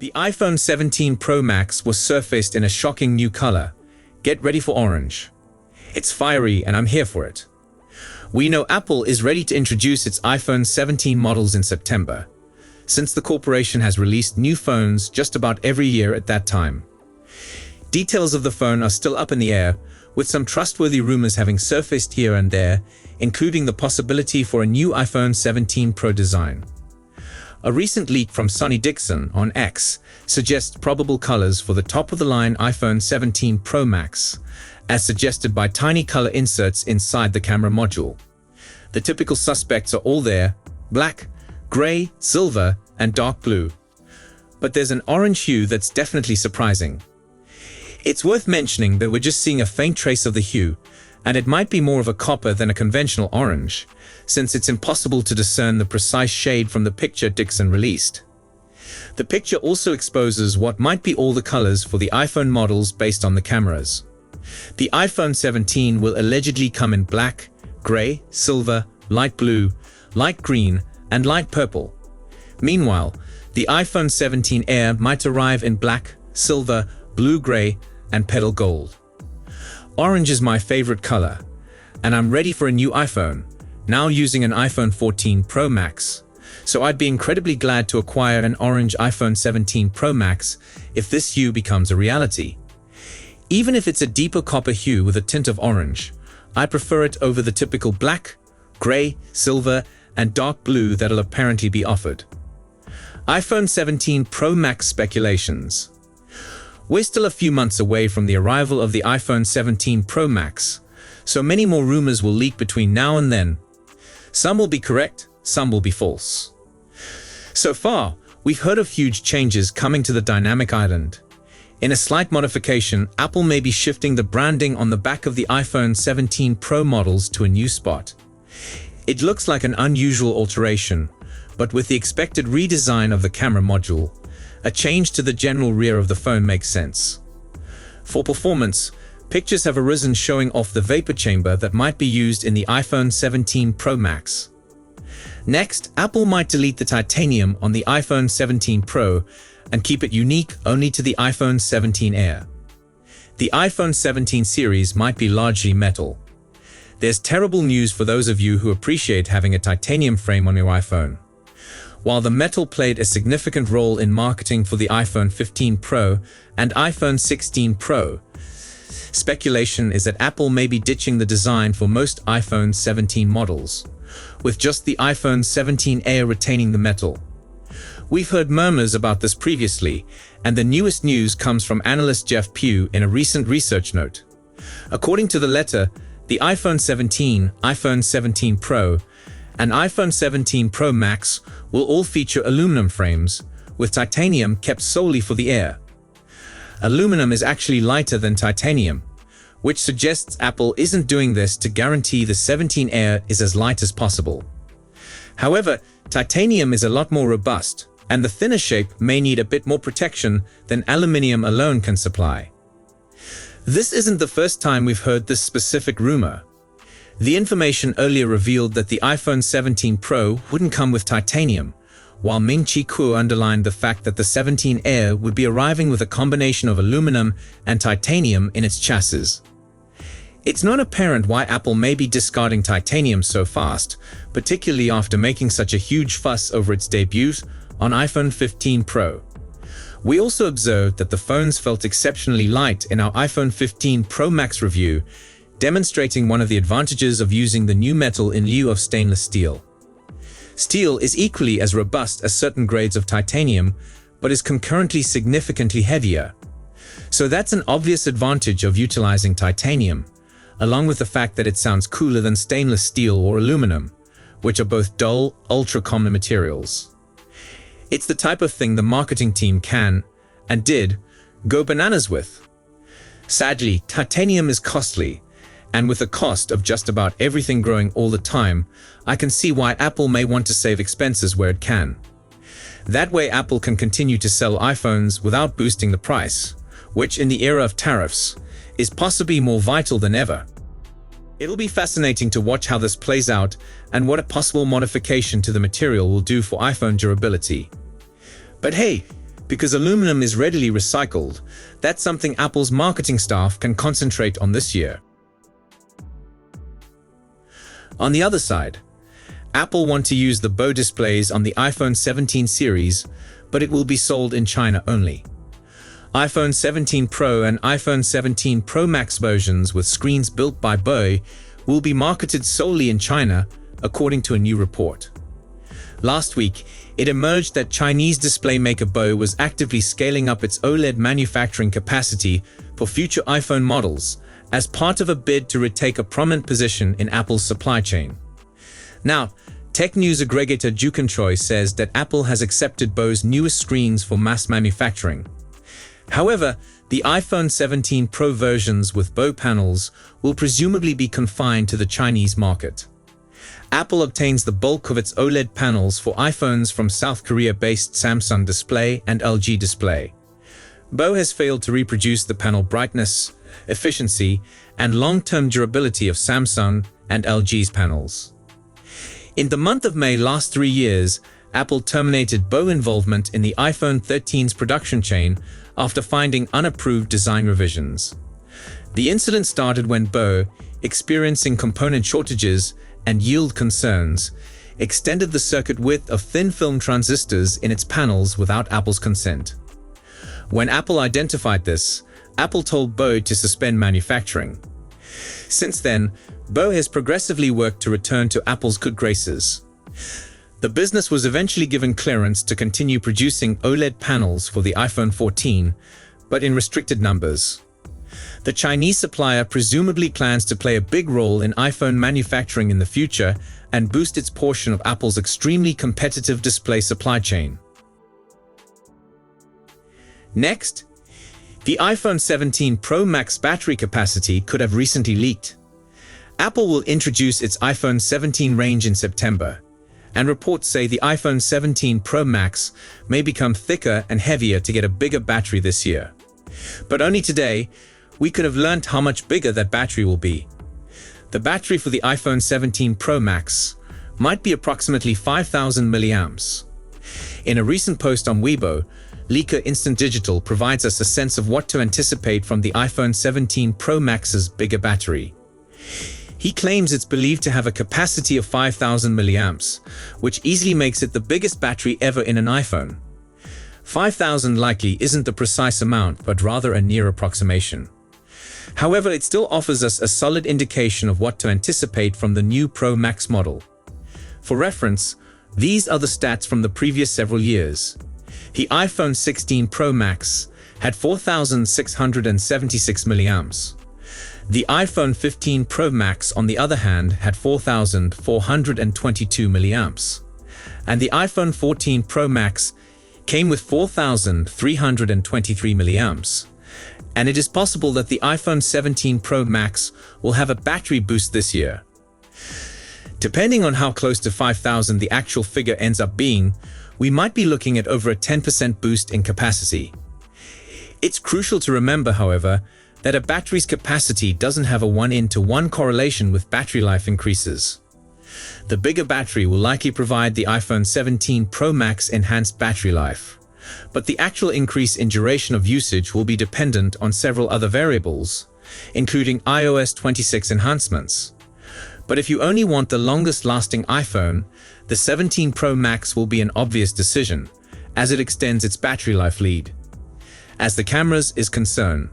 The iPhone 17 Pro Max was surfaced in a shocking new color. Get ready for orange. It's fiery and I'm here for it. We know Apple is ready to introduce its iPhone 17 models in September, since the corporation has released new phones just about every year at that time. Details of the phone are still up in the air, with some trustworthy rumors having surfaced here and there, including the possibility for a new iPhone 17 Pro design. A recent leak from Sonny Dickson on X suggests probable colors for the top-of-the-line iPhone 17 Pro Max, as suggested by tiny color inserts inside the camera module. The typical suspects are all there: black, gray, silver, and dark blue. But there's an orange hue that's definitely surprising. It's worth mentioning that we're just seeing a faint trace of the hue, and it might be more of a copper than a conventional orange, since it's impossible to discern the precise shade from the picture Dickson released. The picture also exposes what might be all the colors for the iPhone models based on the cameras. The iPhone 17 will allegedly come in black, gray, silver, light blue, light green, and light purple. Meanwhile, the iPhone 17 Air might arrive in black, silver, blue-gray, and petal gold. Orange is my favorite color, and I'm ready for a new iPhone, now using an iPhone 14 Pro Max, so I'd be incredibly glad to acquire an orange iPhone 17 Pro Max if this hue becomes a reality. Even if it's a deeper copper hue with a tint of orange, I prefer it over the typical black, gray, silver, and dark blue that'll apparently be offered. iPhone 17 Pro Max speculations. We're still a few months away from the arrival of the iPhone 17 Pro Max, so many more rumors will leak between now and then. Some will be correct, some will be false. So far, we've heard of huge changes coming to the dynamic island. In a slight modification, Apple may be shifting the branding on the back of the iPhone 17 Pro models to a new spot. It looks like an unusual alteration, but with the expected redesign of the camera module, a change to the general rear of the phone makes sense. For performance, pictures have arisen showing off the vapor chamber that might be used in the iPhone 17 Pro Max. Next, Apple might delete the titanium on the iPhone 17 Pro and keep it unique only to the iPhone 17 Air. The iPhone 17 series might be largely metal. There's terrible news for those of you who appreciate having a titanium frame on your iPhone. While the metal played a significant role in marketing for the iPhone 15 Pro and iPhone 16 Pro, speculation is that Apple may be ditching the design for most iPhone 17 models, with just the iPhone 17 Air retaining the metal. We've heard murmurs about this previously, and the newest news comes from analyst Jeff Pugh in a recent research note. According to the letter, the iPhone 17, iPhone 17 Pro, and iPhone 17 Pro Max will all feature aluminum frames, with titanium kept solely for the Air. Aluminum is actually lighter than titanium, which suggests Apple isn't doing this to guarantee the 17 Air is as light as possible. However, titanium is a lot more robust, and the thinner shape may need a bit more protection than aluminium alone can supply. This isn't the first time we've heard this specific rumor. The information earlier revealed that the iPhone 17 Pro wouldn't come with titanium, while Ming-Chi Kuo underlined the fact that the 17 Air would be arriving with a combination of aluminum and titanium in its chassis. It's not apparent why Apple may be discarding titanium so fast, particularly after making such a huge fuss over its debut on iPhone 15 Pro. We also observed that the phones felt exceptionally light in our iPhone 15 Pro Max review, demonstrating one of the advantages of using the new metal in lieu of stainless steel. Steel is equally as robust as certain grades of titanium, but is concurrently significantly heavier. So that's an obvious advantage of utilizing titanium, along with the fact that it sounds cooler than stainless steel or aluminum, which are both dull, ultra-common materials. It's the type of thing the marketing team can, and did, go bananas with. Sadly, titanium is costly, and with the cost of just about everything growing all the time, I can see why Apple may want to save expenses where it can. That way Apple can continue to sell iPhones without boosting the price, which in the era of tariffs, is possibly more vital than ever. It'll be fascinating to watch how this plays out and what a possible modification to the material will do for iPhone durability. But hey, Because aluminum is readily recycled, that's something Apple's marketing staff can concentrate on this year. On the other side, Apple want to use the bow displays on the iPhone 17 series, but it will be sold in China only. iPhone 17 Pro and iPhone 17 Pro Max versions with screens built by Bow will be marketed solely in China, according to a new report. Last week, it emerged that Chinese display maker Bow was actively scaling up its OLED manufacturing capacity for future iPhone models as part of a bid to retake a prominent position in Apple's supply chain. Now, tech news aggregator Jukan Choi says that Apple has accepted Bow's newest screens for mass manufacturing. However, the iPhone 17 Pro versions with Bow panels will presumably be confined to the Chinese market. Apple obtains the bulk of its OLED panels for iPhones from South Korea-based Samsung Display and LG Display. Bow has failed to reproduce the panel brightness, efficiency, and long-term durability of Samsung and LG's panels. In the month of May last 3 years, Apple terminated Bow involvement in the iPhone 13's production chain after finding unapproved design revisions. The incident started when Bow, experiencing component shortages and yield concerns, extended the circuit width of thin-film transistors in its panels without Apple's consent. When Apple identified this, Apple told Bow to suspend manufacturing. Since then, Bow has progressively worked to return to Apple's good graces. The business was eventually given clearance to continue producing OLED panels for the iPhone 14, but in restricted numbers. The Chinese supplier presumably plans to play a big role in iPhone manufacturing in the future and boost its portion of Apple's extremely competitive display supply chain. Next, the iPhone 17 Pro Max battery capacity could have recently leaked. Apple will introduce its iPhone 17 range in September, and reports say the iPhone 17 Pro Max may become thicker and heavier to get a bigger battery this year. But only today, we could have learned how much bigger that battery will be. The battery for the iPhone 17 Pro Max might be approximately 5,000 milliamps. In a recent post on Weibo, leaker Instant Digital provides us a sense of what to anticipate from the iPhone 17 Pro Max's bigger battery. He claims it's believed to have a capacity of 5,000 milliamps, which easily makes it the biggest battery ever in an iPhone. 5,000 likely isn't the precise amount, but rather a near approximation. However, it still offers us a solid indication of what to anticipate from the new Pro Max model. For reference, these are the stats from the previous several years. The iPhone 16 Pro Max had 4,676 milliamps. The iPhone 15 Pro Max, on the other hand, had 4,422 milliamps. And the iPhone 14 Pro Max came with 4,323 milliamps. And it is possible that the iPhone 17 Pro Max will have a battery boost this year. Depending on how close to 5,000 the actual figure ends up being, we might be looking at over a 10% boost in capacity. It's crucial to remember, however, that a battery's capacity doesn't have a 1:1 correlation with battery life increases. The bigger battery will likely provide the iPhone 17 Pro Max enhanced battery life, but the actual increase in duration of usage will be dependent on several other variables, including iOS 26 enhancements. But if you only want the longest-lasting iPhone, the 17 Pro Max will be an obvious decision, as it extends its battery life lead. As the cameras is concerned,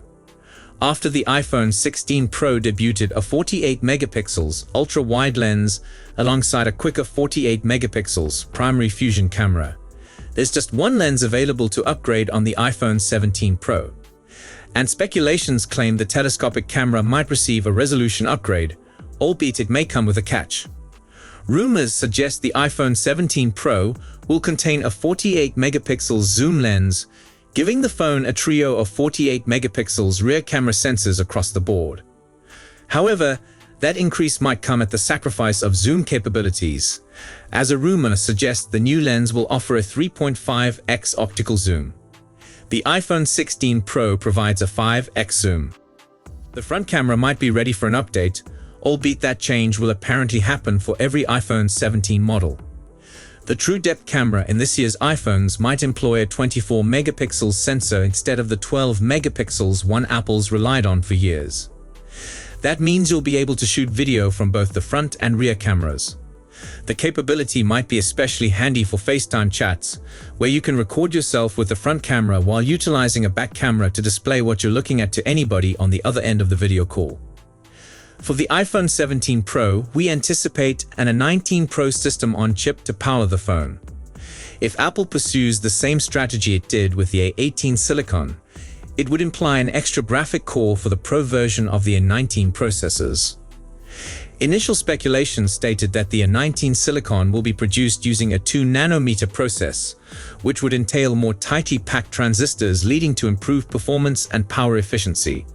after the iPhone 16 Pro debuted a 48 megapixels ultra-wide lens alongside a quicker 48 megapixels primary fusion camera, there's just one lens available to upgrade on the iPhone 17 Pro. And speculations claim the telescopic camera might receive a resolution upgrade, albeit it may come with a catch. Rumors suggest the iPhone 17 Pro will contain a 48 megapixel zoom lens, giving the phone a trio of 48 megapixels rear camera sensors across the board. However, that increase might come at the sacrifice of zoom capabilities, as a rumor suggests the new lens will offer a 3.5x optical zoom. The iPhone 16 Pro provides a 5x zoom. The front camera might be ready for an update, albeit that change will apparently happen for every iPhone 17 model. The true depth camera in this year's iPhones might employ a 24 megapixels sensor instead of the 12 megapixels one Apple's relied on for years. That means you'll be able to shoot video from both the front and rear cameras. The capability might be especially handy for FaceTime chats, where you can record yourself with the front camera while utilizing a back camera to display what you're looking at to anybody on the other end of the video call. For the iPhone 17 Pro, we anticipate a 19 Pro system on chip to power the phone. If Apple pursues the same strategy it did with the A18 Silicon, it would imply an extra graphic core for the Pro version of the A19 processors. Initial speculation stated that the A19 Silicon will be produced using a 2-nanometer process, which would entail more tightly packed transistors leading to improved performance and power efficiency.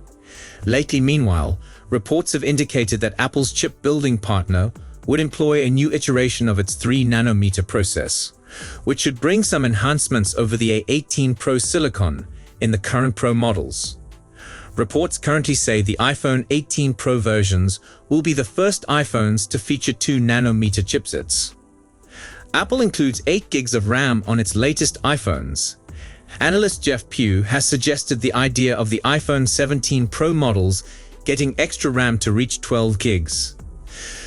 Lately, meanwhile, reports have indicated that Apple's chip-building partner would employ a new iteration of its 3-nanometer process, which should bring some enhancements over the A18 Pro Silicon in the current Pro models. Reports currently say the iPhone 18 Pro versions will be the first iPhones to feature 2-nanometer chipsets. Apple includes 8 gigs of RAM on its latest iPhones. Analyst Jeff Pugh has suggested the idea of the iPhone 17 Pro models getting extra RAM to reach 12 gigs.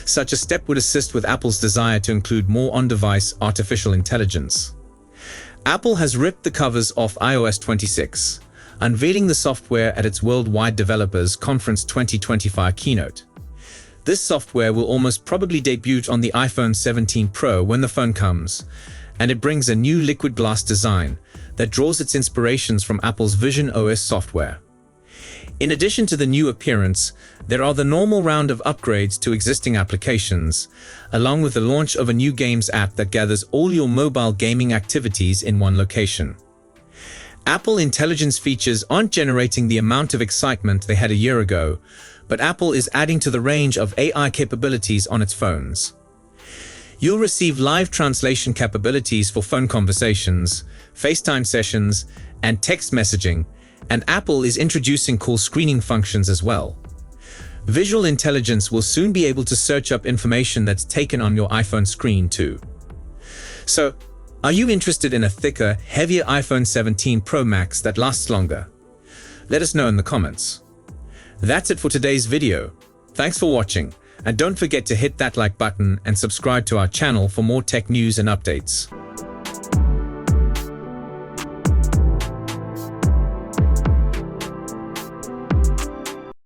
Such a step would assist with Apple's desire to include more on-device artificial intelligence. Apple has ripped the covers off iOS 26, unveiling the software at its Worldwide Developers Conference 2025 keynote. This software will almost probably debut on the iPhone 17 Pro when the phone comes, and it brings a new liquid glass design that draws its inspirations from Apple's Vision OS software. In addition to the new appearance, there are the normal round of upgrades to existing applications, along with the launch of a new games app that gathers all your mobile gaming activities in one location. Apple Intelligence features aren't generating the amount of excitement they had a year ago, but Apple is adding to the range of AI capabilities on its phones. You'll receive live translation capabilities for phone conversations, FaceTime sessions, and text messaging, and Apple is introducing call screening functions as well. Visual Intelligence will soon be able to search up information that's taken on your iPhone screen too. So, are you interested in a thicker, heavier iPhone 17 Pro Max that lasts longer? Let us know in the comments. That's it for today's video. Thanks for watching, and don't forget to hit that like button and subscribe to our channel for more tech news and updates.